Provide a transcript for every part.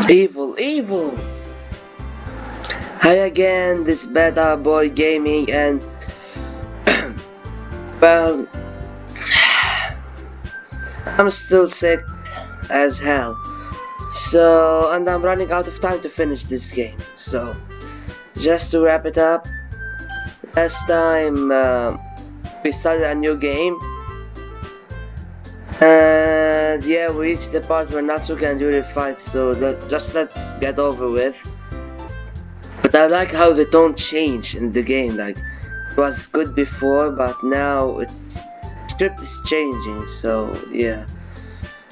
Evil, evil! Hi again, this Beta Boy Gaming, and well, I'm still sick as hell. So, and I'm running out of time to finish this game. So, just to wrap it up, last time we started a new game, and yeah, we reached the part where Natsuki and Yuri fight. So just let's get over with. But I like how the tone changed in the game. Like, it was good before, but now it's script is changing. So yeah.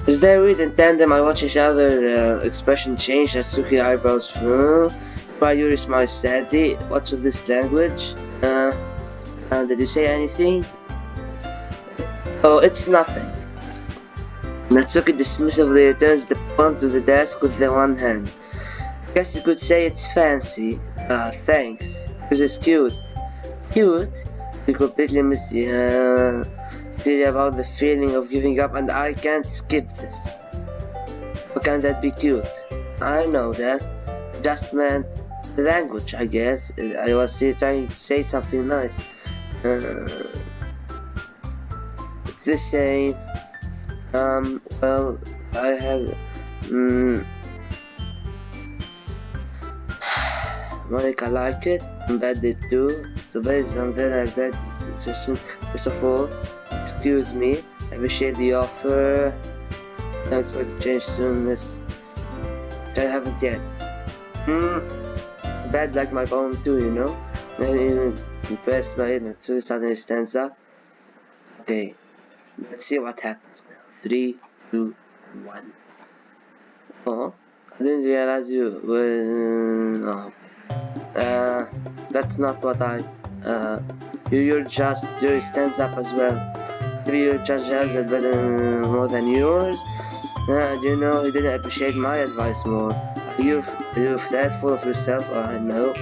As they read in tandem, I watch each other expression change. Natsuki eyebrows. Yuri smiles sadly. What's with this language? Did you say anything? Oh, it's nothing. Natsuki dismissively returns the poem to the desk with the one hand. Guess you could say it's fancy. Thanks. This is cute. Cute? You completely missed the about the feeling of giving up, and I can't skip this. How can that be cute? I know that. Just meant the language, I guess. I was here trying to say something nice. The same. Well, I have. Monica liked it, and Beth did too. So based on that, I got the suggestion. First of all, excuse me, I appreciate the offer. I expect to change soon, which I haven't yet. Bad like my poem too, you know? Not even impressed by it, Natsuki suddenly stands up. Okay, let's see what happens now. 3, 2, 1. Oh, I didn't realize you were... that's not what I... Yuri stands up as well. Maybe your judge has it better more than yours. You know, he didn't appreciate my advice more. Are you that full of yourself? No.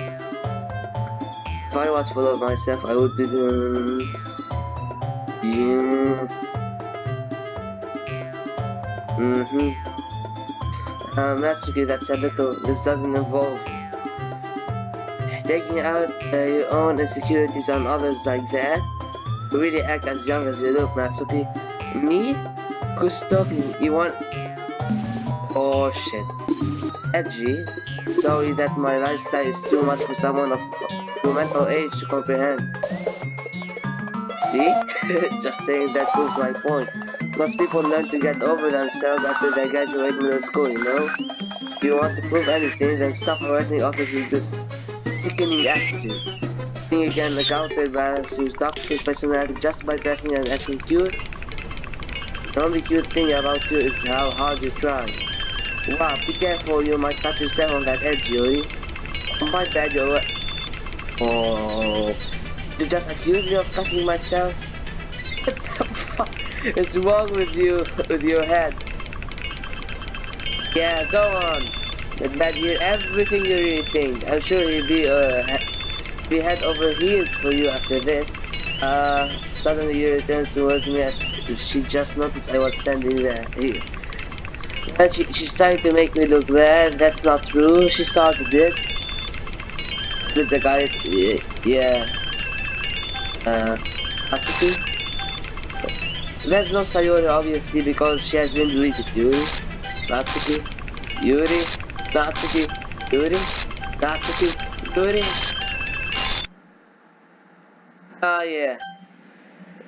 If I was full of myself, I would be the... Yeah. Natsuki, that's a little... This doesn't involve taking out your own insecurities on others like that. You really act as young as you look, Natsuki. Me? Who's talking? You want... Oh shit. Edgy? Sorry that my lifestyle is too much for someone of your mental age to comprehend. See? Just saying that proves my point. Most people learn to get over themselves after they graduate middle school, you know? If you want to prove anything, then stop harassing others with this sickening attitude. Think you can counterbalance your toxic personality just by dressing and acting cute? The only cute thing about you is how hard you try. Wow, be careful, you might cut yourself on that edge, Yuri. Oh my bad, you're... Oh... You just accuse me of cutting myself? What the fuck is wrong with you, with your head? Yeah, go on. Let Bad hear everything you really think. I'm sure he'll be head over heels for you after this. Suddenly he returns towards me as if she just noticed I was standing there. She's trying to make me look bad. That's not true. She started it. Did the guy... Yeah. Natsuki? There's no Sayori obviously because she has been deleted. Yuri? Natsuki? Yuri? Natsuki? Yuri? Natsuki? Yuri? Ah yeah.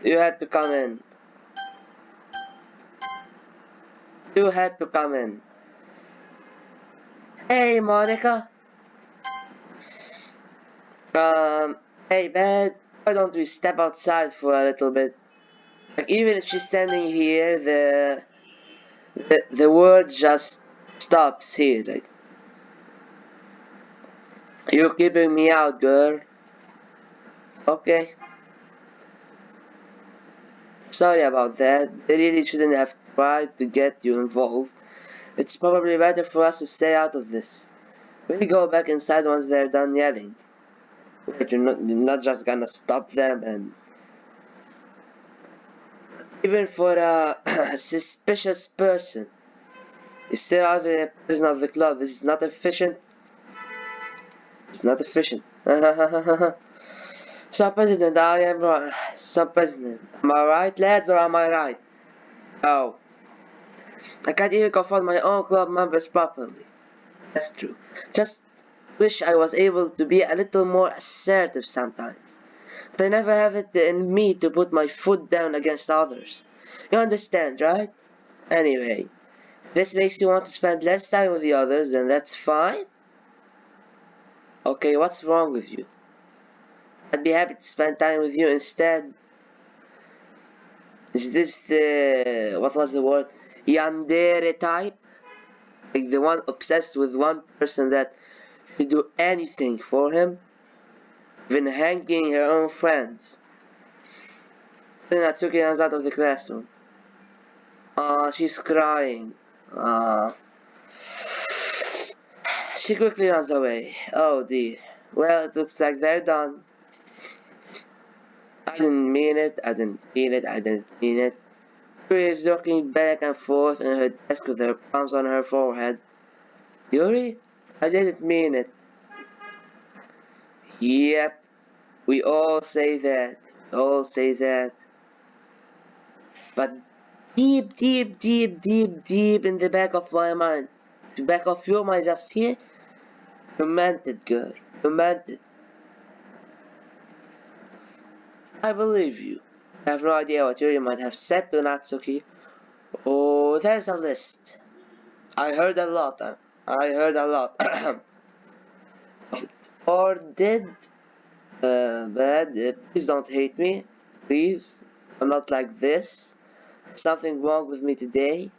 You had to come in. You had to come in. Hey Monica. Hey Beth, why don't we step outside for a little bit? Like, even if she's standing here, the word just stops here. Like, you're keeping me out, girl. Okay. Sorry about that. They really shouldn't have tried to get you involved. It's probably better for us to stay out of this. We'll go back inside once they're done yelling. Wait, you're not just gonna stop them and... Even for a suspicious person. You still are the president of the club. This is not efficient. It's not efficient. Sir President, I am right. Sir President, am I right, lads, or am I right? Oh. I can't even confront my own club members properly. That's true. Just wish I was able to be a little more assertive sometimes. But I never have it in me to put my foot down against others. You understand, right? Anyway, if this makes you want to spend less time with the others, then that's fine. Okay, what's wrong with you? I'd be happy to spend time with you instead. Is this the... what was the word? Yandere type? Like the one obsessed with one person that will do anything for him? Even hanging her own friends. Then Natsuki runs out of the classroom. She's crying. She quickly runs away. Oh dear. Well, it looks like they're done. I didn't mean it, I didn't mean it, I didn't mean it. Yuri is looking back and forth in her desk with her palms on her forehead. Yuri? I didn't mean it. Yep, we all say that. We all say that. But deep in the back of my mind, the back of your mind just here, you meant it, girl. You meant it. I believe you. I have no idea what Yuri might have said to Natsuki. Oh, there's a list. I heard a lot. Or did? But please don't hate me. Please. I'm not like this. Something wrong with me today.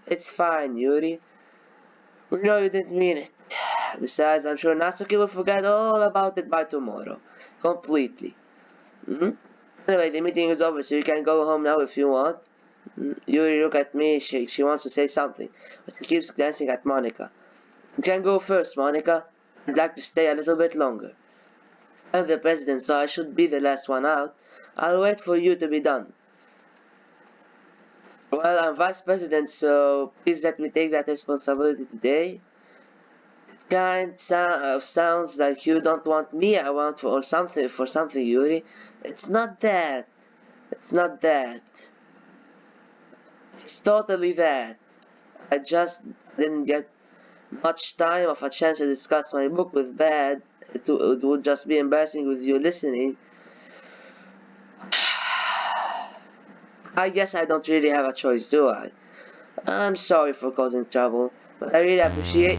It's fine, Yuri. We know you didn't mean it. Besides, I'm sure Natsuki will forget all about it by tomorrow. Completely. Anyway, the meeting is over, so you can go home now if you want. Yuri, look at me. She wants to say something, but she keeps glancing at Monika. You can go first, Monika. I'd like to stay a little bit longer. I'm the president, so I should be the last one out. I'll wait for you to be done. Well, I'm vice president, so please let me take that responsibility today. It sounds like you don't want me. I want for something, Yuri. It's not that. It's not that. It's totally that. I just didn't get much time of a chance to discuss my book with Bad. It would just be embarrassing with you listening. I guess I don't really have a choice, do I? I'm sorry for causing trouble, but I really appreciate...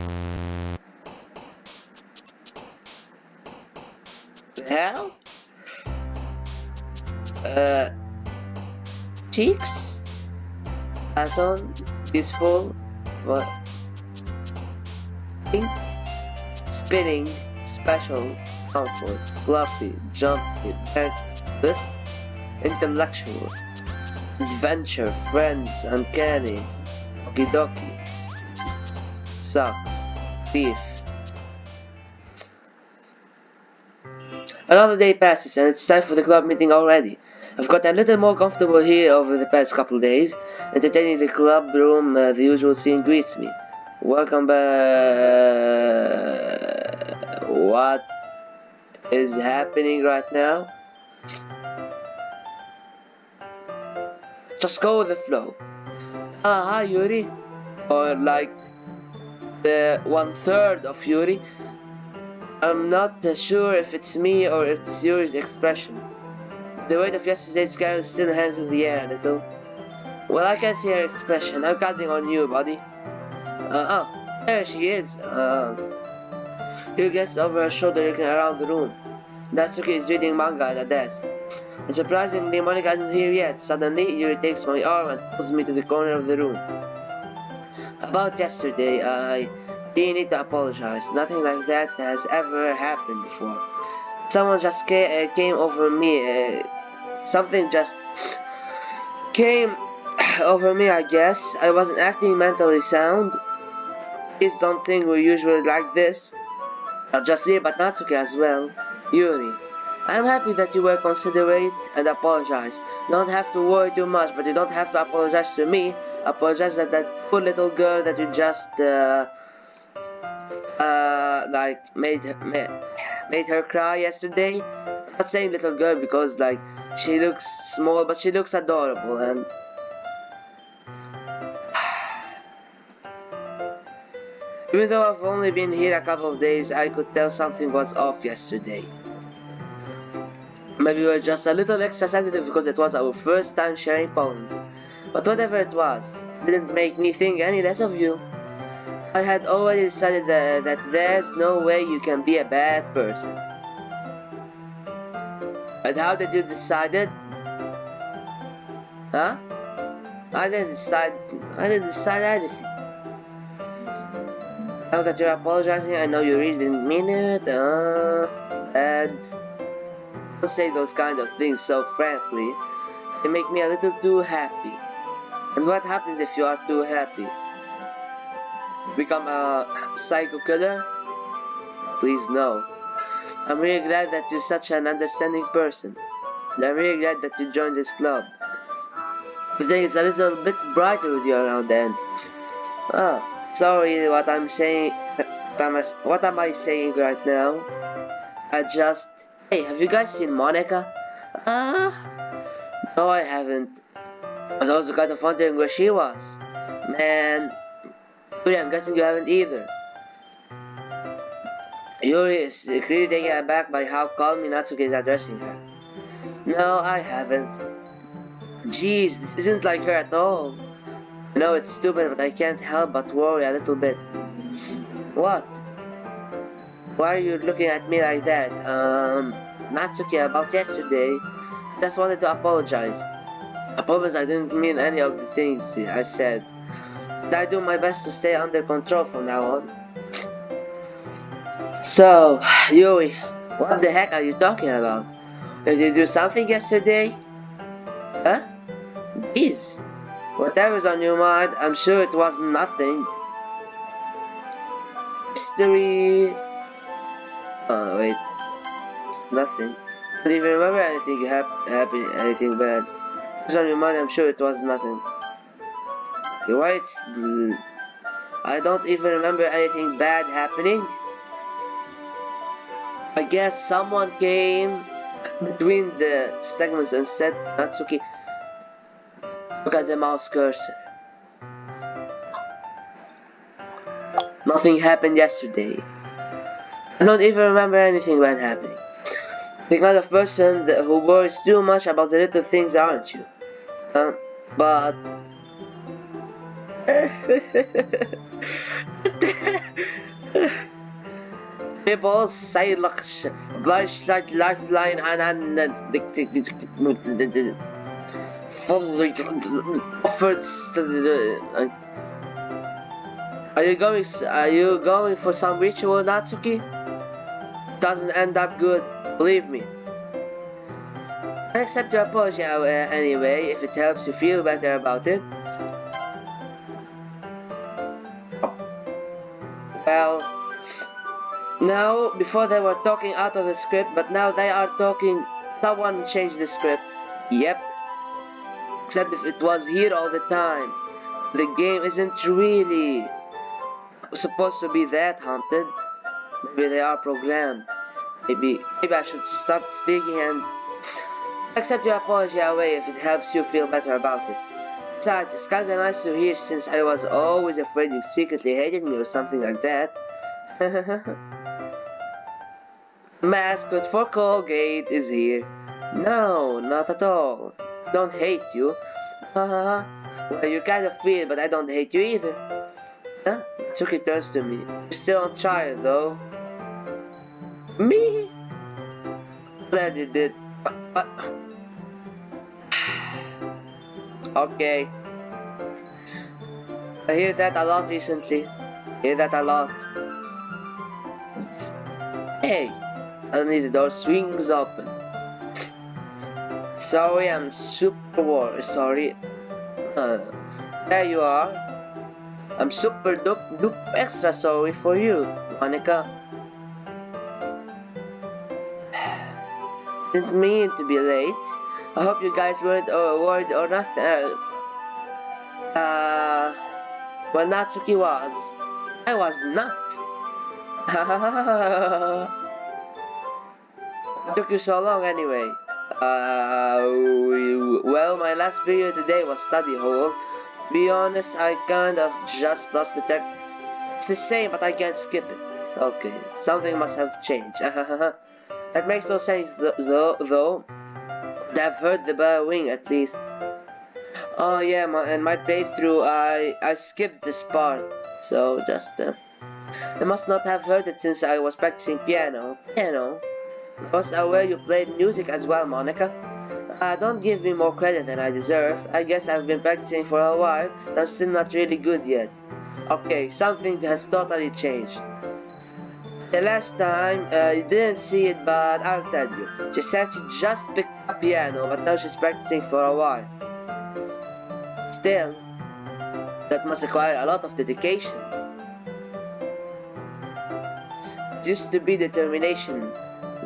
The hell? Cheeks? Aton? Peaceful? What? Pink? Spinning? Special? Comfort? Fluffy? Jumpy? This? Intellectual? Adventure? Friends? Uncanny? Doki Doki? Sucks? Beef? Another day passes and it's time for the club meeting already. I've got a little more comfortable here over the past couple days. Entertaining the club room, the usual scene greets me. Welcome back. What is happening right now? Just go with the flow. Hi Yuri. Or like the 1/3 of Yuri. I'm not sure if it's me or if it's Yuri's expression. The weight of yesterday's chaos still hangs in the air a little. Well, I can see her expression. I'm counting on you, buddy. Oh, there she is. Yuri gets over her shoulder looking around the room. Natsuki is reading manga at a desk. And surprisingly, Monika isn't here yet. Suddenly, Yuri takes my arm and pulls me to the corner of the room. About yesterday, I really need to apologize. Nothing like that has ever happened before. Someone just came over me. Something just came over me, I guess. I wasn't acting mentally sound. Please don't think we're usually like this. Not just me, but Natsuki as well. Yuri, I'm happy that you were considerate and apologized. You don't have to worry too much, but you don't have to apologize to me. apologize that that poor little girl that you just like made her cry yesterday. I'm not saying little girl because like she looks small, but she looks adorable. And even though I've only been here a couple of days, I could tell something was off yesterday. Maybe we were just a little extra sensitive because it was our first time sharing poems. But whatever it was, it didn't make me think any less of you. I had already decided that there's no way you can be a bad person. And how did you decide it? Huh? I didn't decide anything. Now that you're apologizing, I know you really didn't mean it. Bad. Don't say those kind of things so frankly. They make me a little too happy. And what happens if you are too happy? Become a psycho killer? Please no. I'm really glad that you're such an understanding person. And I'm really glad that you joined this club. The thing is a little bit brighter with you around then. Oh, sorry what I'm saying. What am I saying right now? Hey, have you guys seen Monica? No I haven't. I was also kind of wondering where she was. Man, Yuri, I'm guessing you haven't either. Yuri is clearly taken aback by how calmly Natsuki is addressing her. No, I haven't. Jeez, this isn't like her at all. I know it's stupid, but I can't help but worry a little bit. What? Why are you looking at me like that? Natsuki, about yesterday, I just wanted to apologize. I promise I didn't mean any of the things I said. But I do my best to stay under control from now on. So, Yuri, what the heck are you talking about? Did you do something yesterday? Huh? Jeez. Whatever's on your mind, I'm sure it was nothing. History... Oh, wait. It's nothing. I don't even remember anything happening, anything bad. What's on your mind? I'm sure it was nothing. You're right. I don't even remember anything bad happening. I guess someone came between the segments and said, Natsuki, look at the mouse cursor. Nothing happened yesterday. I don't even remember anything bad happening. The kind of person who worries too much about the little things, aren't you? But... People say flashlight, lifeline, and efforts. Are you going for some ritual, Natsuki? Doesn't end up good, believe me. I accept your apology anyway, if it helps you feel better about it. Well, now, before they were talking out of the script, but now they are talking, someone changed the script. Yep. Except if it was here all the time. The game isn't really supposed to be that haunted. Maybe they are programmed. Maybe I should stop speaking and accept your apology away if it helps you feel better about it. Besides, it's kinda nice to hear since I was always afraid you secretly hated me or something like that. Mascot for Colgate is here. No, not at all. Don't hate you. Well, you kind of feel, but I don't hate you either. Huh? Tsuki turns to me. You're still on trial, though. Me? Glad you did. Okay. I hear that a lot recently. Hear that a lot. Hey, suddenly the door swings open. Sorry, I'm super sorry. There you are. I'm super duper extra sorry for you, Monica. Didn't mean to be late. I hope you guys weren't worried or nothing. Well, Natsuki was. I was not. It took you so long anyway. Well, my last video today was study hall. To be honest, I kind of just lost the tech. It's the same, but I can't skip it. Okay, something must have changed. That makes no sense though. I've heard the bell ring at least. Oh yeah, and my playthrough, I skipped this part. So just, I must not have heard it since I was practicing piano. I was aware you played music as well, Monica. Don't give me more credit than I deserve. I guess I've been practicing for a while, but I'm still not really good yet. Okay, something has totally changed. The last time, you didn't see it, but I'll tell you. She said she just picked up piano, but now she's practicing for a while. Still, that must require a lot of dedication. It used to be determination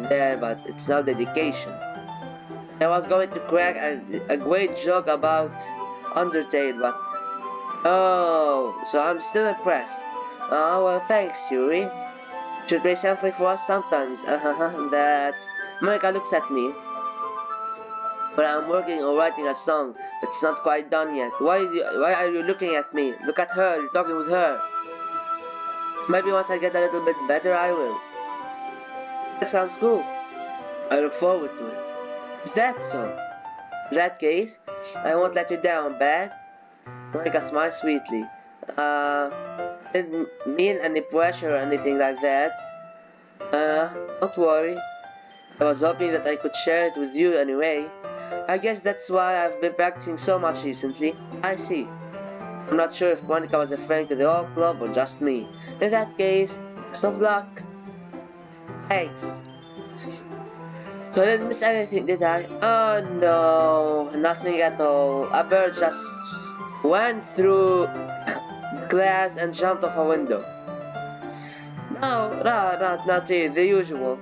there, but it's now dedication. I was going to crack a great joke about Undertale, but oh, so I'm still impressed. Oh well, thanks, Yuri. Should play something for us sometimes. That Monica looks at me. But I'm working on writing a song. It's not quite done yet. Why are you looking at me? Look at her. You're talking with her. Maybe once I get a little bit better, I will. That sounds cool. I look forward to it. Is that so? In that case, I won't let you down, bad? Monica smiles sweetly. Didn't mean any pressure or anything like that. Don't worry. I was hoping that I could share it with you anyway. I guess that's why I've been practicing so much recently. I see. I'm not sure if Monica was referring to the whole club or just me. In that case, best of luck. Thanks. So I didn't miss anything, did I? Oh no, nothing at all. A bird just went through glass and jumped off a window. No, not really, the usual.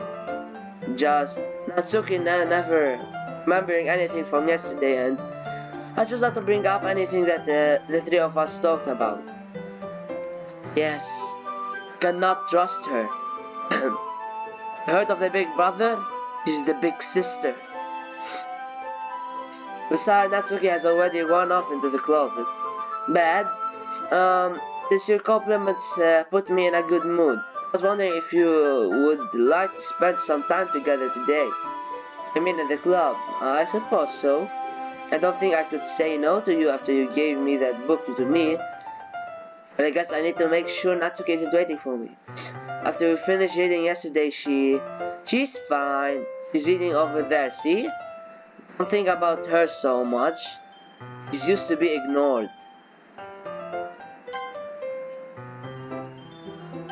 Just Natsuki never remembering anything from yesterday, and I chose not to bring up anything that the three of us talked about. Yes, cannot trust her. Heard of the big brother? She's the big sister. Besides, Natsuki has already gone off into the closet. Bad. Since your compliments put me in a good mood, I was wondering if you would like to spend some time together today. I mean in the club. I suppose so. I don't think I could say no to you after you gave me that book to me. But I guess I need to make sure Natsuki isn't waiting for me. After we finished reading yesterday, she's fine. She's eating over there, see? Don't think about her so much. She's used to be ignored.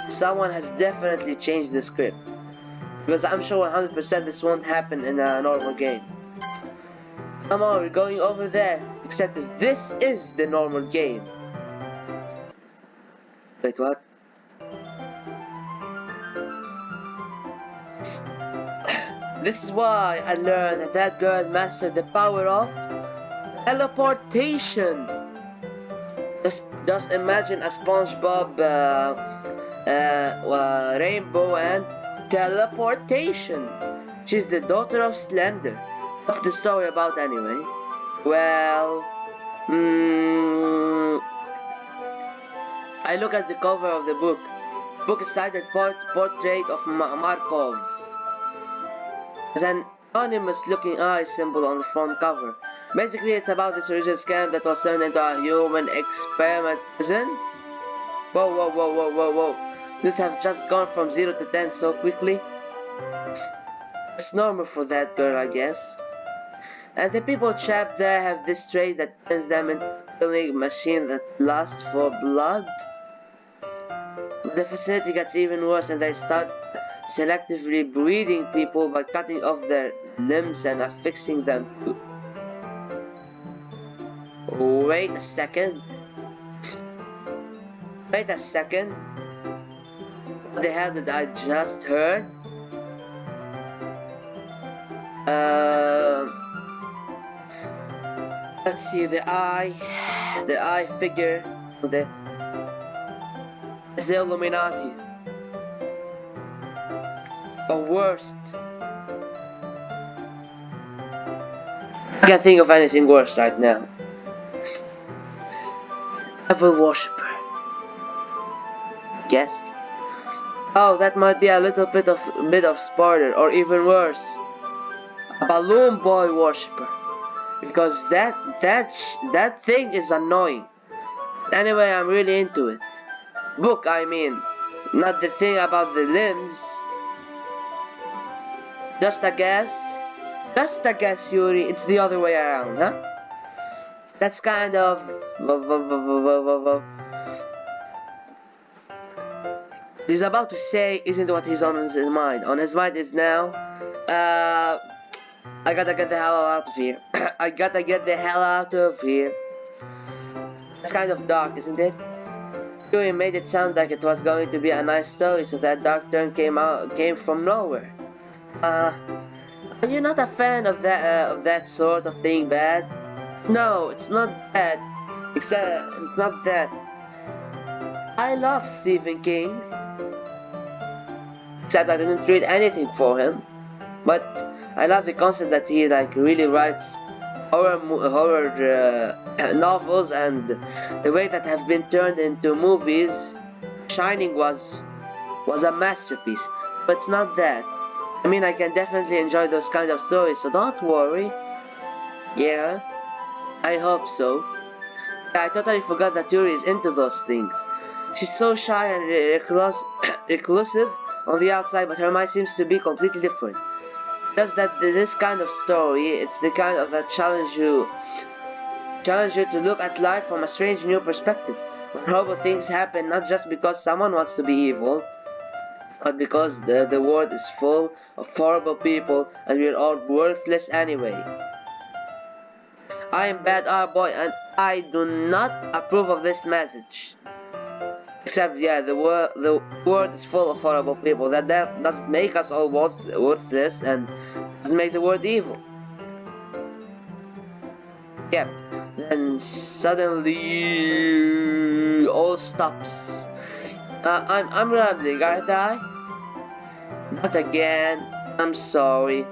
Someone has definitely changed the script. Because I'm sure 100% this won't happen in a normal game. Come on, we're going over there. Except if this is the normal game. Wait, what? This is why I learned that girl mastered the power of teleportation. Just imagine a SpongeBob rainbow and teleportation. She's the daughter of Slender. What's the story about anyway? Well, I look at the cover of the book. The book is titled Portrait of Markov. There's an anonymous looking eye symbol on the front cover. Basically, it's about this original scam that was turned into a human experiment. Isn't? Whoa. This have just gone from 0 to 10 so quickly. It's normal for that girl, I guess. And the people trapped there have this trait that turns them into a killing machine that lusts for blood. The facility gets even worse and they start selectively breeding people by cutting off their limbs and affixing them to... Wait a second. What the hell did I just heard? Let's see, the eye the I figure, the Illuminati, or worst. I can't think of anything worse right now. Devil worshipper. Guess. Oh, that might be a little bit of spoiler, or even worse, a balloon boy worshipper, because that thing is annoying. Anyway, I'm really into it. Book, I mean, not the thing about the limbs. Just a guess. Just a guess, Yuri. It's the other way around, huh? That's kind of. He's about to say isn't what he's on his mind. On his mind is now, I gotta get the hell out of here. I gotta get the hell out of here. It's kind of dark, isn't it? Yuri made it sound like it was going to be a nice story, so that dark turn came from nowhere. Are you not a fan of that sort of thing bad? No, it's not bad. Except it's not that. I love Stephen King. Except I didn't read anything for him. But I love the concept that he really writes horror novels, and the way that have been turned into movies. Shining was a masterpiece, but it's not that. I mean, I can definitely enjoy those kind of stories, so don't worry. Yeah, I hope so. Yeah, I totally forgot that Yuri is into those things. She's so shy and reclusive on the outside, but her mind seems to be completely different. Just that this kind of story, it's the kind of that challenge you to look at life from a strange new perspective. When horrible things happen, not just because someone wants to be evil, but because the world is full of horrible people and we're all worthless anyway. I am Bad R Boy and I do not approve of this message. Except, yeah, the world is full of horrible people. That doesn't make us all worthless and doesn't make the world evil. Yep. Then suddenly all stops. I'm rambling, aren't I? Not again. I'm sorry.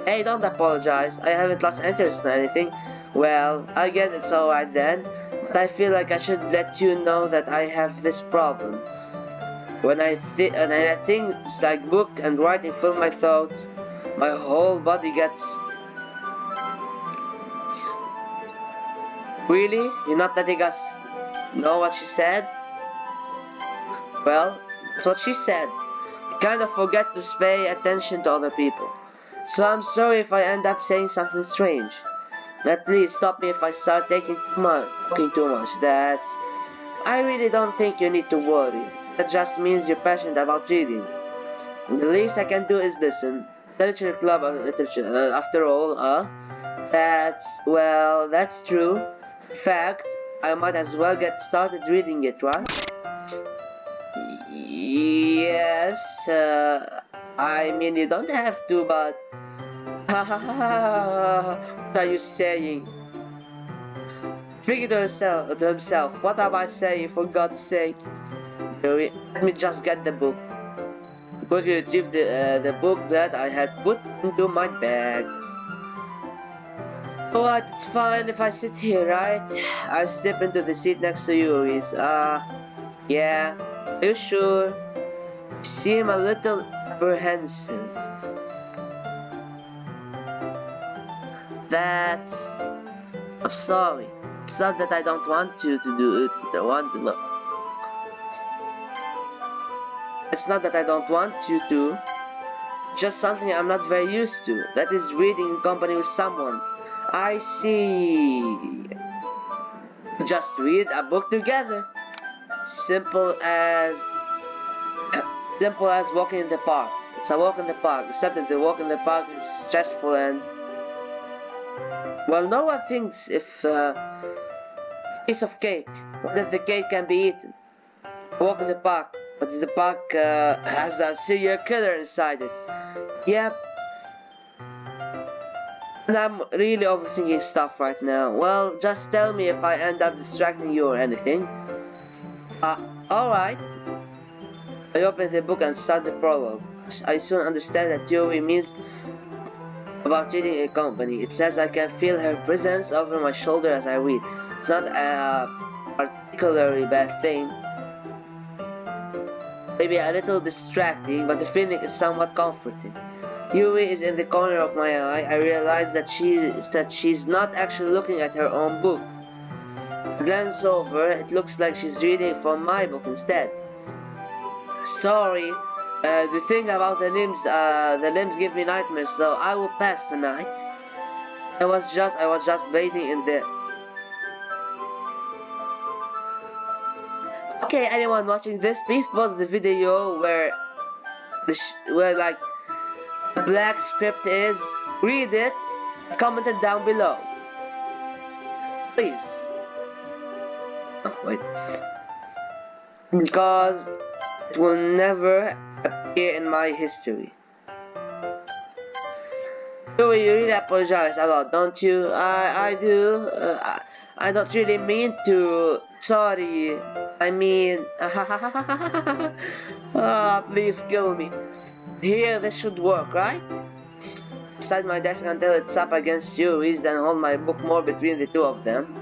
Hey, don't apologize. I haven't lost interest in anything. Well, I guess it's alright then. But I feel like I should let you know that I have this problem. When I think it's like book and writing fill my thoughts, my whole body gets. Really? You're not letting us know what she said? Well, that's what she said. You kind of forget to pay attention to other people. So I'm sorry if I end up saying something strange. Please stop me if I start talking too much. I really don't think you need to worry. That just means you're passionate about reading. The least I can do is listen. Literature club of literature. After all, that's true. In fact, I might as well get started reading it, right? Yes. I mean, you don't have to, but. What are you saying? Speaking to himself, what am I saying, for God's sake? Let me just get the book. Quickly retrieve the book that I had put into my bag. Alright, it's fine if I sit here, right? I slip into the seat next to Yuri's. Yeah. Are you sure? You seem a little apprehensive. I'm sorry. It's not that I don't want you to do it. It's not that I don't want you to. Just something I'm not very used to. That is reading in company with someone. I see. Just read a book together. Simple as walking in the park. It's a walk in the park, except that the walk in the park is stressful and. Well, no one thinks if a piece of cake. What if the cake can be eaten? Walk in the park, but the park has a serial killer inside it. Yep. And I'm really overthinking stuff right now. Well, just tell me if I end up distracting you or anything. Alright. I open the book and start the prologue. I soon understand that Yuri means about reading a company. It says I can feel her presence over my shoulder as I read. It's not a particularly bad thing. Maybe a little distracting, but the feeling is somewhat comforting. Yuri is in the corner of my eye. I realize that she's not actually looking at her own book. I glance over. It looks like she's reading from my book instead. Sorry, the thing about the limbs give me nightmares, so I will pass tonight. I was just bathing in the. Okay, anyone watching this, please pause the video where like the black script is. Read it. Comment it down below, please. Oh, wait, because it will never appear in my history. You really apologize a lot, don't you? I do. I don't really mean to. Sorry. I mean. Please kill me. Here, this should work, right? Slide my desk until it's up against Yuri's, then hold my book more between the two of them.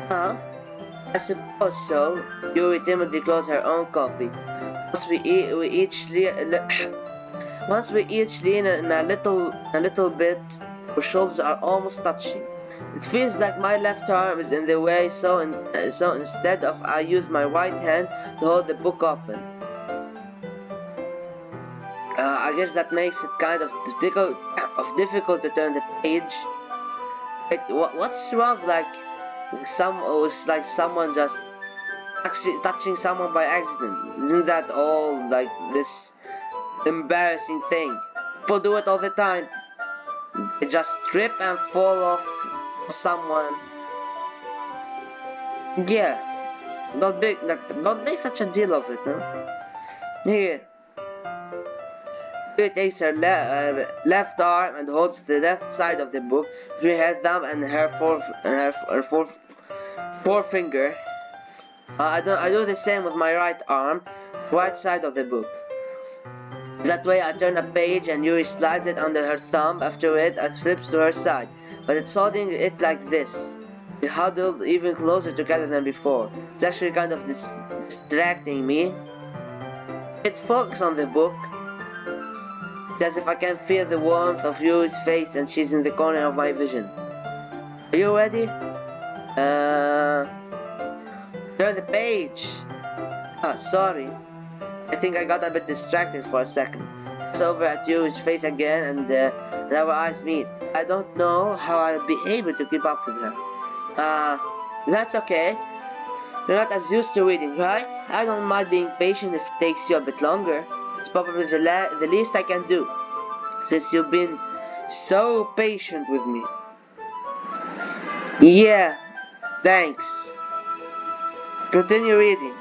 I suppose so. Yuri timidly closed her own copy. Once we each lean in a little bit, our shoulders are almost touching. It feels like my left arm is in the way, so instead of I use my right hand to hold the book open. I guess that makes it kind of difficult to turn the page. Wait, what's wrong? Like someone just actually touching someone by accident. Isn't that all like this embarrassing thing? People do it all the time. They just trip and fall off someone. Yeah, don't make such a deal of it, huh? Here. She takes her left arm and holds the left side of the book between her thumb and her forefinger. I do the same with my right arm, right side of the book. That way I turn a page and Yuri slides it under her thumb. After it, I flips to her side, but it's holding it like this. We huddled even closer together than before. It's actually kind of distracting me. It focuses on the book. As if I can feel the warmth of Yuri's face and she's in the corner of my vision. Are you ready? Turn the page. Sorry. I think I got a bit distracted for a second. It's over at Yuri's face again and our eyes meet. I don't know how I'll be able to keep up with her. That's okay. You're not as used to reading, right? I don't mind being patient if it takes you a bit longer. It's probably the least I can do, since you've been so patient with me. Yeah, thanks. Continue reading.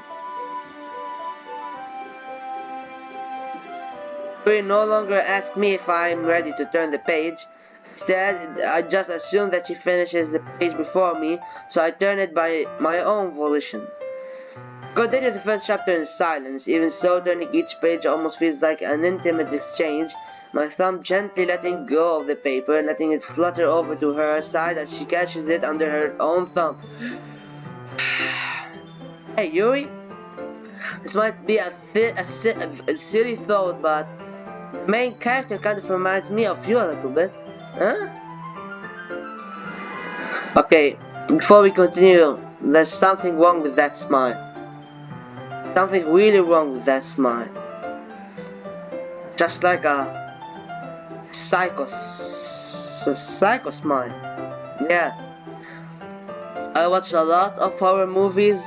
Yuri no longer asks me if I'm ready to turn the page. Instead, I just assume that she finishes the page before me, so I turn it by my own volition. Continue the first chapter in silence. Even so, turning each page almost feels like an intimate exchange. My thumb gently letting go of the paper, letting it flutter over to her side as she catches it under her own thumb. Hey Yuri, this might be a silly thought, but the main character kind of reminds me of you a little bit, huh? Okay, before we continue, there's something wrong with that smile. Something really wrong with that smile. Just like a psycho smile. Yeah. I watch a lot of horror movies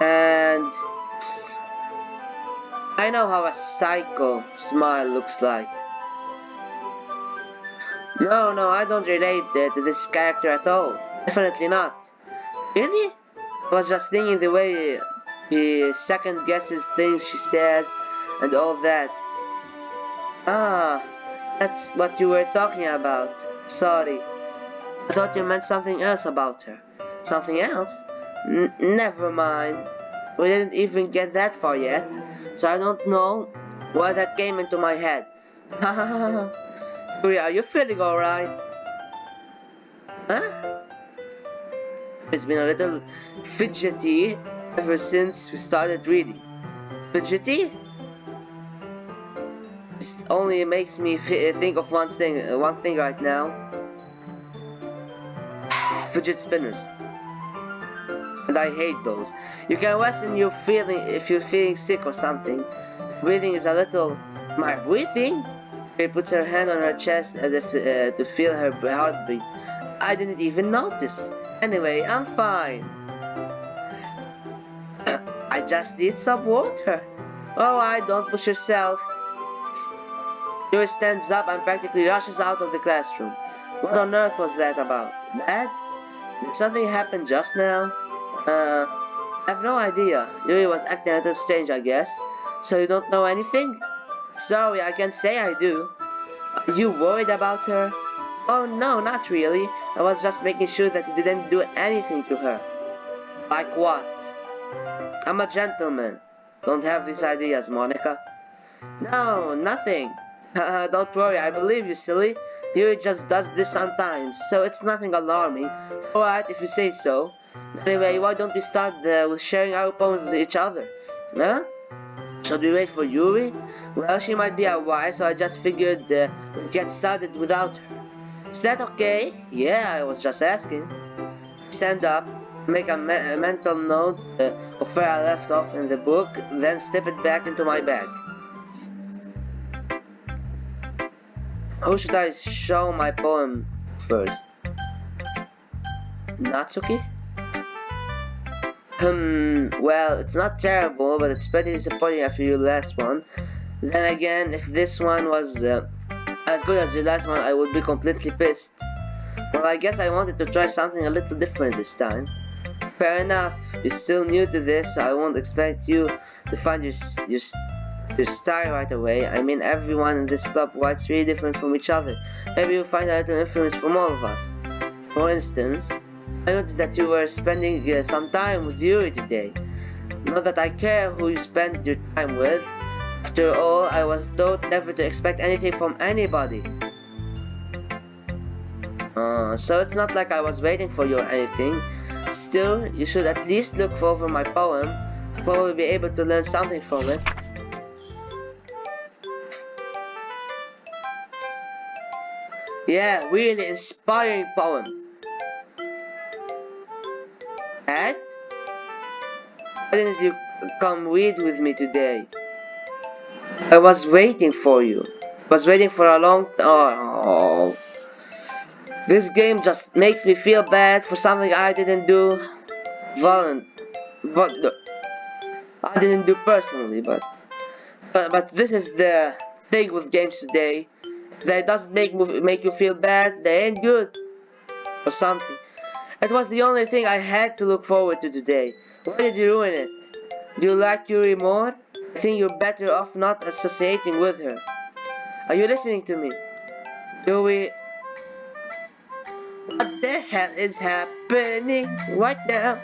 and I know how a psycho smile looks like. No, I don't relate to this character at all. Definitely not. Really? I was just thinking the way she second guesses things she says and all that. Ah, that's what you were talking about. Sorry. I thought you meant something else about her. Something else? Never mind. We didn't even get that far yet, so I don't know why that came into my head. Yuri, are you feeling alright? Huh? It's been a little fidgety ever since we started reading. Fidgety? This only makes me think of one thing right now. Fidget spinners. And I hate those. You can rest in your feeling if you're feeling sick or something. Breathing is a little... My breathing? She puts her hand on her chest as if to feel her heartbeat. I didn't even notice. Anyway, I'm fine. I just need some water. Alright, don't push yourself. Yuri stands up and practically rushes out of the classroom. What on earth was that about? Bad? Did something happen just now? I have no idea. Yuri was acting a little strange, I guess. So you don't know anything? Sorry, I can't say I do. Are you worried about her? Oh no, not really. I was just making sure that you didn't do anything to her. Like what? I'm a gentleman. Don't have these ideas, Monica. No, nothing. Don't worry, I believe you, silly. Yuri just does this sometimes, so it's nothing alarming. Alright, if you say so. Anyway, why don't we start with sharing our poems with each other? Huh? Should we wait for Yuri? Well, she might be a while, so I just figured we'd get started without her. Is that okay? Yeah, I was just asking. Stand up, make a mental note of where I left off in the book, then step it back into my bag. Who should I show my poem first? Natsuki? Well, it's not terrible, but it's pretty disappointing after your last one. Then again, if this one was as good as your last one, I would be completely pissed. Well, I guess I wanted to try something a little different this time. Fair enough, you're still new to this, so I won't expect you to find your style right away. I mean, everyone in this club writes really different from each other. Maybe you'll find a little influence from all of us. For instance, I noticed that you were spending some time with Yuri today. Not that I care who you spend your time with. After all, I was taught never to expect anything from anybody. So it's not like I was waiting for you or anything. Still, you should at least look over my poem. You'll probably be able to learn something from it. Yeah, really inspiring poem. Dad? Why didn't you come read with me today? I was waiting for you. I was waiting for a long time. Oh. This game just makes me feel bad for something I didn't do. I didn't do personally, but this is the thing with games today. If that doesn't make you feel bad, they ain't good. Or something. It was the only thing I had to look forward to today. Why did you ruin it? Do you like Yuri more? I think you're better off not associating with her. Are you listening to me? Yuri... What the hell is happening right now?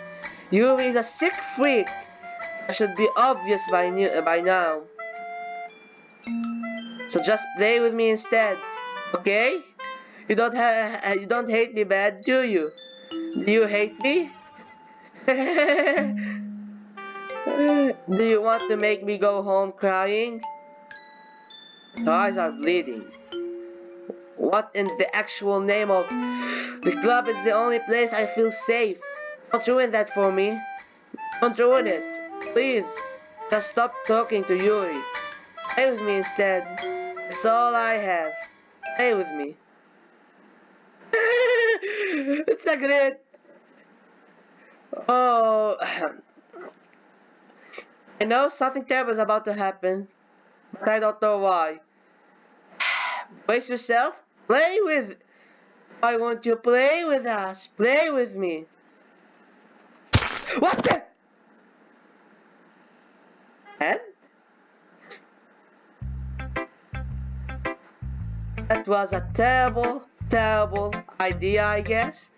Yuri is a sick freak. That should be obvious by now. So just play with me instead, okay? You don't hate me bad, do you? Do you hate me? Do you want to make me go home crying? Your eyes are bleeding. What in the actual name of... The club is the only place I feel safe. Don't ruin that for me. Don't ruin it. Please. Just stop talking to Yuri. Play with me instead. That's all I have. Play with me. It's a great... Oh... I know something terrible is about to happen, but I don't know why. Brace yourself. Play with... Why won't you play with us? Play with me. What the... And? was a terrible, terrible idea, I guess.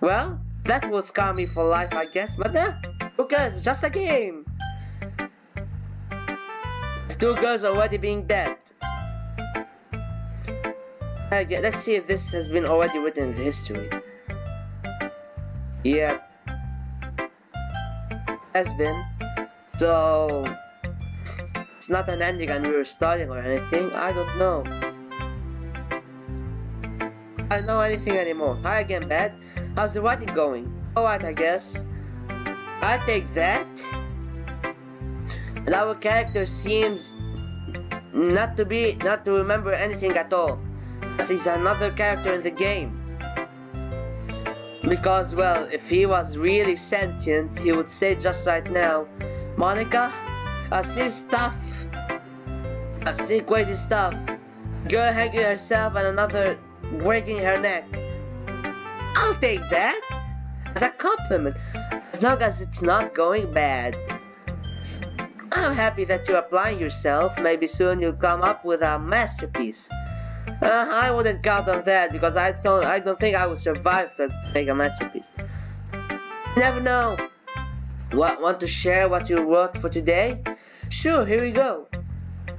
Well, that will scar me for life, I guess, but who cares? It's just a game. Two girls already being dead. Let's see if this has been already written in the history. Yep. Has been. So it's not an ending and we're starting or anything. I don't know. I don't know anything anymore. Hi again, Bad. How's the writing going? Alright, I guess. I take that. And our character seems not to remember anything at all. He's another character in the game. Because, well, if he was really sentient, he would say just right now, Monica, I've seen stuff. I've seen crazy stuff. Girl hanging herself and another breaking her neck. I'll take that as a compliment, as long as it's not going bad. I'm happy that you're applying yourself. Maybe soon you'll come up with a masterpiece. I wouldn't count on that because I don't think I would survive to make a masterpiece. You never know. Want to share what you wrote for today? Sure, here we go.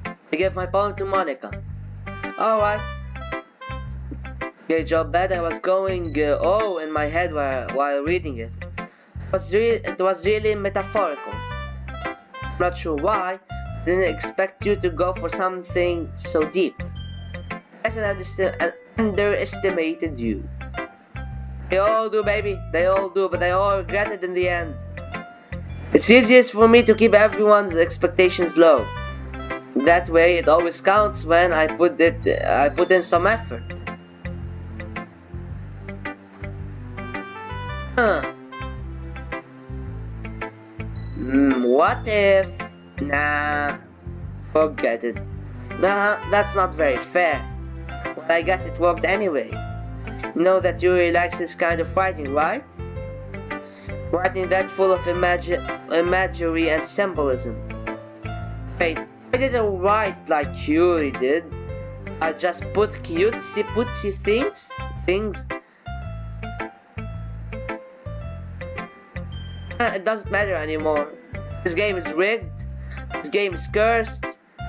I gave my poem to Monica. Alright. Okay, job bad. I was going in my head while reading it. It was really metaphorical. I'm not sure why. Didn't expect you to go for something so deep. I underestimated you. They all do, baby. They all do, but they all regret it in the end. It's easiest for me to keep everyone's expectations low. That way, it always counts when I put in some effort. What if? Nah, forget it. Nah, that's not very fair. Well, I guess it worked anyway. You know that Yuri likes this kind of writing, right? Writing that full of imagery and symbolism. Wait, I didn't write like Yuri did. I just put cutesy things. It doesn't matter anymore. This game is rigged. This game is cursed.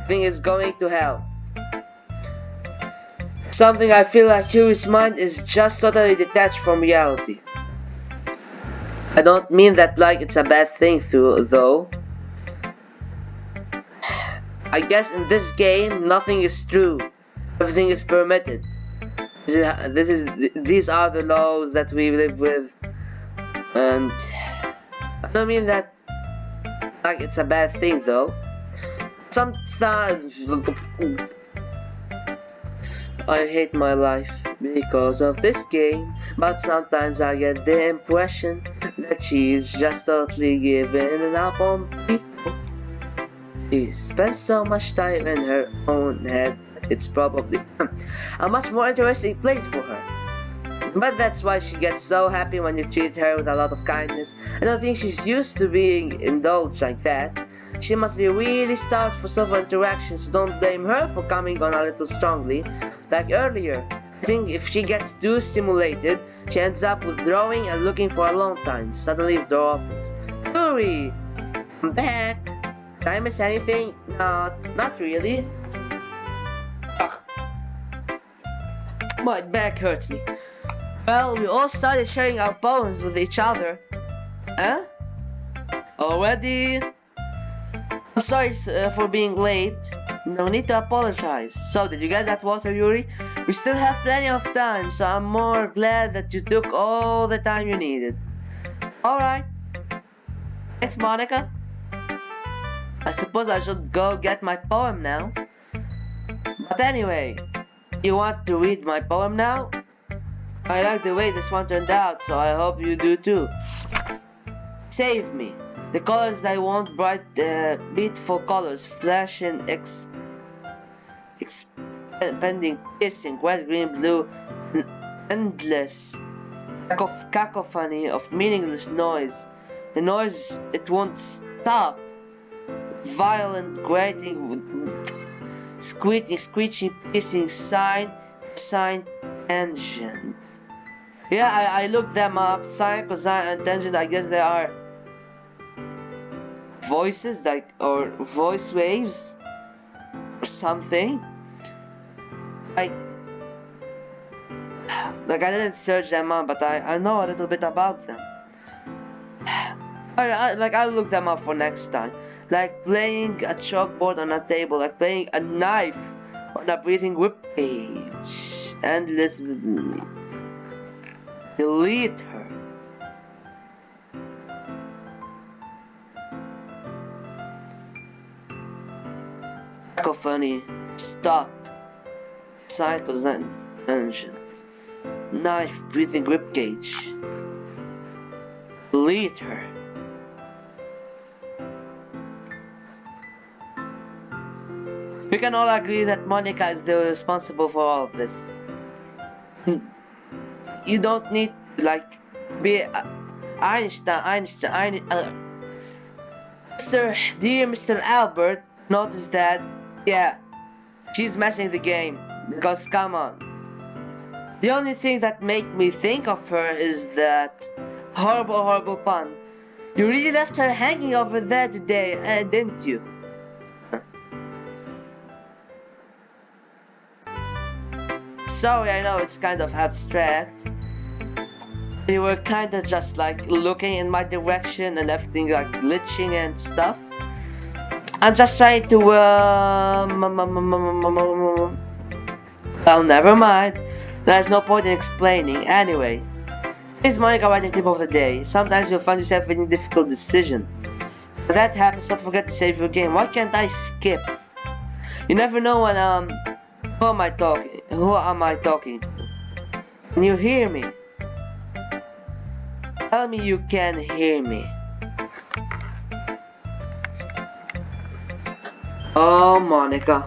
Thing is going to hell. Something I feel like Yuri's mind is just totally detached from reality. I don't mean that like it's a bad thing though. I guess in this game nothing is true. Everything is permitted. These are the laws that we live with. And I don't mean that like it's a bad thing though. Sometimes I hate my life because of this game, but sometimes I get the impression that she's just totally giving up on people. She spends so much time in her own head, it's probably a much more interesting place for her. But that's why she gets so happy when you treat her with a lot of kindness. I don't think she's used to being indulged like that. She must be really starved for social interaction, so don't blame her for coming on a little strongly, like earlier. I think if she gets too stimulated, she ends up withdrawing and looking for a long time. Suddenly the door opens. Yuri! I'm back! Did I miss anything? Not really. Ugh. My back hurts me. Well, we all started sharing our poems with each other. Huh? Already? I'm sorry for being late. No need to apologize. So, did you get that water, Yuri? We still have plenty of time, so I'm more glad that you took all the time you needed. Alright. Thanks, Monica. I suppose I should go get my poem now. But anyway, you want to read my poem now? I like the way this one turned out, so I hope you do too. Save me. The colors I want, bright, beautiful colors, flashing, expanding, piercing, red, green, blue, an endless cacophony of meaningless noise. The noise, it won't stop. violent grating, screeching, pissing, sign tangent. Yeah, I looked them up. Sine, cosine, and tangent. I guess they are voices, like, or voice waves, or something. Like I didn't search them up, but I know a little bit about them. I'll look them up for next time. Like playing a chalkboard on a table, like playing a knife on a breathing webpage. Endlessly. Delete her. Cacophony. Stop. Cycles and engine. Knife breathing ribcage. Delete her. We can all agree that Monica is the responsible for all of this. You don't need to, like, be Einstein. Dear Mr. Albert noticed that, yeah, she's messing the game. Because come on. The only thing that made me think of her is that horrible pun. You really left her hanging over there today, didn't you? Sorry, I know it's kind of abstract. You were kinda just like looking in my direction and everything like glitching and stuff. I'm just trying to well, never mind. There's no point in explaining. Anyway, here's Monica writing tip of the day. Sometimes you'll find yourself in a difficult decision. When that happens, don't forget to save your game. Why can't I skip? You never know when who am I talking? Who am I talking to? Can you hear me? Tell me you can hear me. Oh, Monica.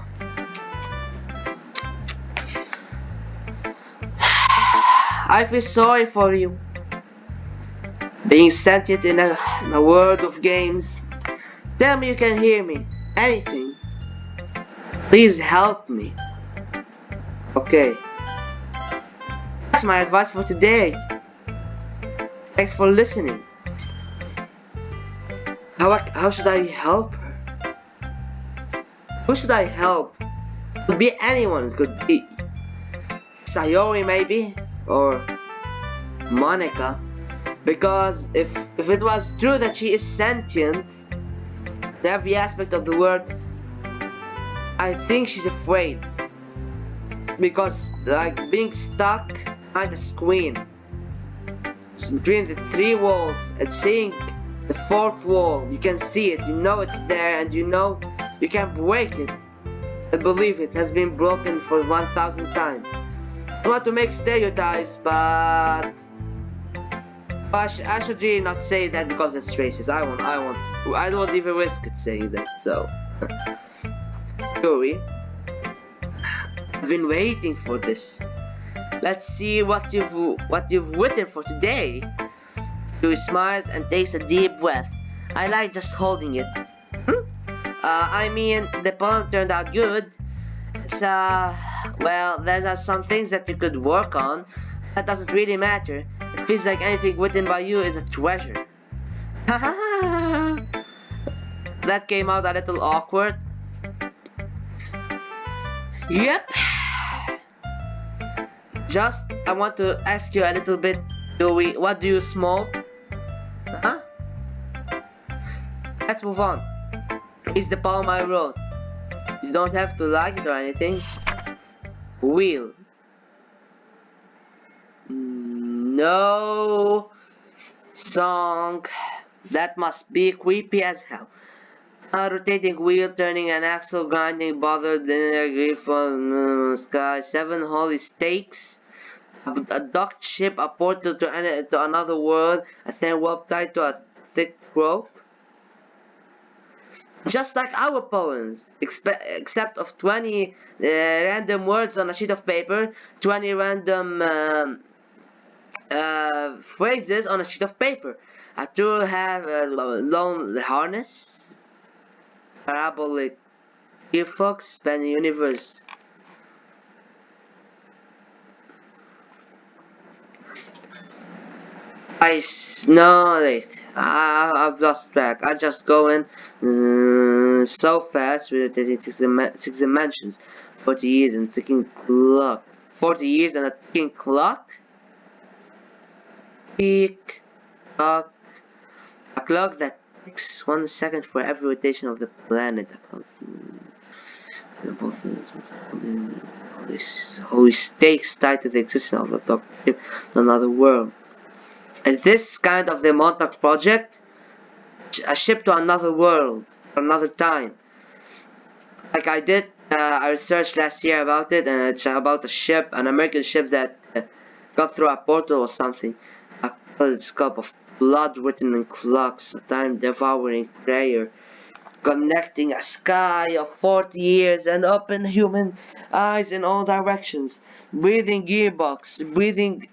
I feel sorry for you. Being sentient in a world of games. Tell me you can hear me. Anything. Please help me. Okay. That's my advice for today. Thanks for listening. How should I help her? Who should I help? It could be anyone. It could be Sayori maybe, or Monica. Because if it was true that she is sentient in every aspect of the word, I think she's afraid. Because like being stuck behind a screen between the three walls and seeing the fourth wall, you can see it, you know it's there, and you know you can break it. I believe it has been broken for 1,000 times. I want to make stereotypes, but I should really not say that because it's racist. I don't even risk it saying that. So, sorry. I've been waiting for this. Let's see what you've written for today. He smiles and takes a deep breath. I like just holding it. I mean, the poem turned out good. It's well, there are some things that you could work on. That doesn't really matter. It feels like anything written by you is a treasure. That came out a little awkward. Yep. Just, I want to ask you a little bit. What do you smoke? Huh? Let's move on. It's the poem I wrote. You don't have to like it or anything. Wheel. No song. That must be creepy as hell. A rotating wheel, turning an axle, grinding, bothered, grief from sky. 7 holy stakes. A docked ship, a portal to another world. A thin rope tied to a thick rope. Just like our poems, except of 20 random words on a sheet of paper, 20 random phrases on a sheet of paper. A tool have a lone harness. parabolic gearbox span universe. No, wait. I've lost track. I just going so fast with it. Six dimensions. 40 years and ticking clock. 40 years and a ticking clock? Tick tock. A clock that ticks 1 second for every rotation of the planet. Holy stakes tied to the existence of the dog ship in another world. Is this kind of the Montauk project? A ship to another world, another time. Like I did, I researched last year about it, and it's about a ship, an American ship that got through a portal or something. A telescope of blood written in clocks, a time-devouring prayer, connecting a sky of 40 years and open human eyes in all directions. Breathing gearbox, breathing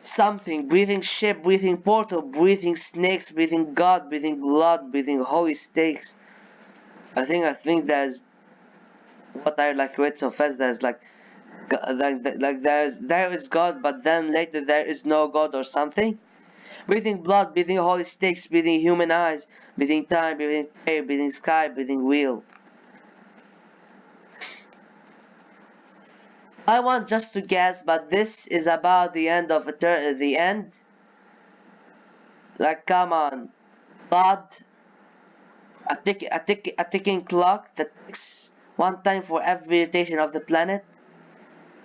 something, breathing ship, breathing portal, breathing snakes, breathing God, breathing blood, breathing holy stakes. I think there's what I like read so fast. There's like there is God, but then later there is no God or something. Breathing blood, breathing holy stakes, breathing human eyes, breathing time, breathing air, breathing sky, breathing wheel. I want just to guess, but this is about the end of the end. Like, come on, blood, a ticking clock that ticks 1 time for every rotation of the planet.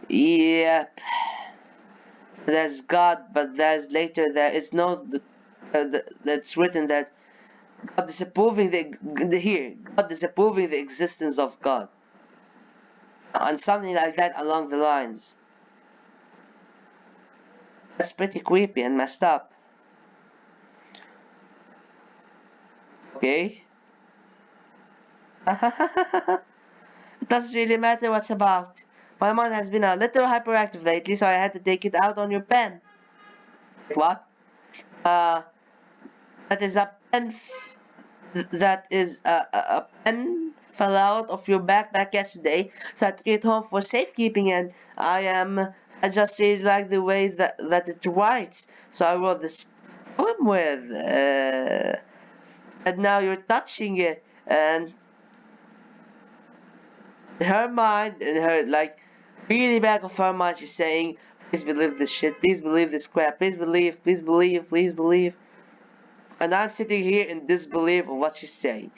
Yep. There's God, but there is no. That's written that God disapproving God disapproving the existence of God. And something like that along the lines. That's pretty creepy and messed up. Okay. It doesn't really matter what's about. My mind has been a little hyperactive lately, so I had to take it out on your pen. What? That is a pen. That is a pen fell out of your backpack yesterday, so I took it home for safekeeping, and I just really like the way that it writes, so I wrote this poem with, and now you're touching it, and her mind, and her, like, really back of her mind, she's saying, please believe this shit, please believe this crap, please believe, please believe, please believe. And I'm sitting here in disbelief of what she's saying.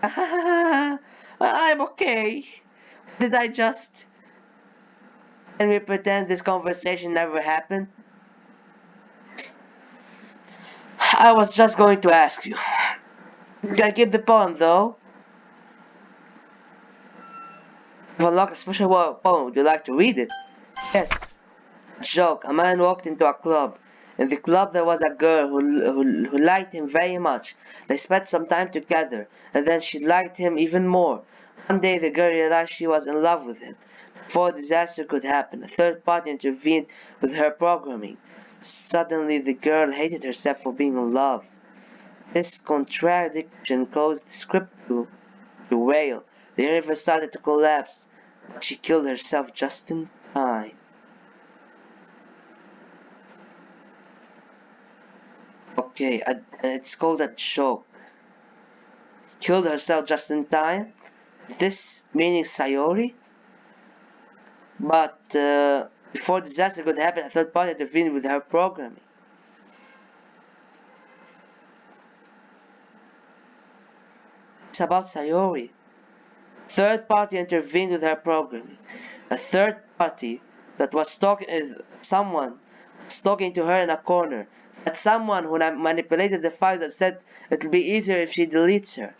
I'm okay. Did I just... Can we pretend this conversation never happened? I was just going to ask you. Did I keep the poem though? If I unlock a special poem, would you like to read it? Yes. Joke. A man walked into a club. In the club there was a girl who liked him very much. They spent some time together, and then she liked him even more. One day the girl realized she was in love with him. Before disaster could happen, a third party intervened with her programming. Suddenly the girl hated herself for being in love. This contradiction caused the script to derail. The universe started to collapse, but she killed herself just in time. Okay, it's called a joke. Killed herself just in time. This meaning Sayori? But before disaster could happen, a third party intervened with her programming. It's about Sayori. Third party intervened with her programming. A third party that was someone was talking to her in a corner. That someone who manipulated the files that said it'll be easier if she deletes her.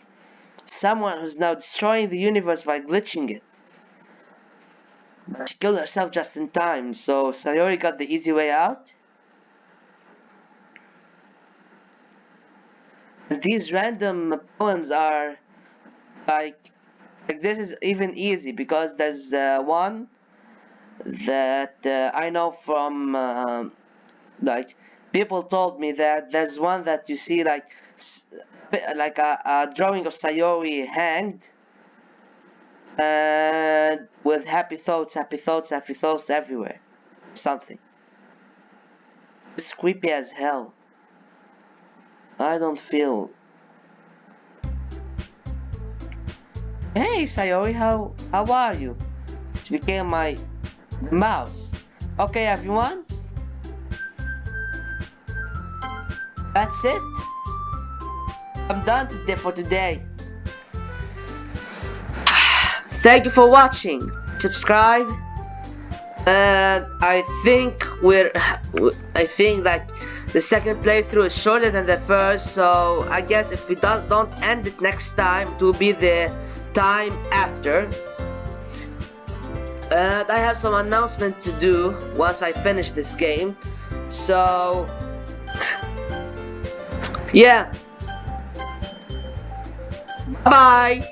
Someone who's now destroying the universe by glitching it. But she killed herself just in time, so Sayori got the easy way out. And these random poems are like this is even easy because there's one that I know from like people told me that there's one that you see like like a drawing of Sayori hanged, and with happy thoughts everywhere. Something. It's creepy as hell. I don't feel. Hey Sayori, how are you? It became my mouse. Okay everyone. That's it. I'm done for today. Thank you for watching. Subscribe. And I think like the second playthrough is shorter than the first, so I guess if we don't end it next time, it will be the time after. And I have some announcement to do once I finish this game, so yeah, bye.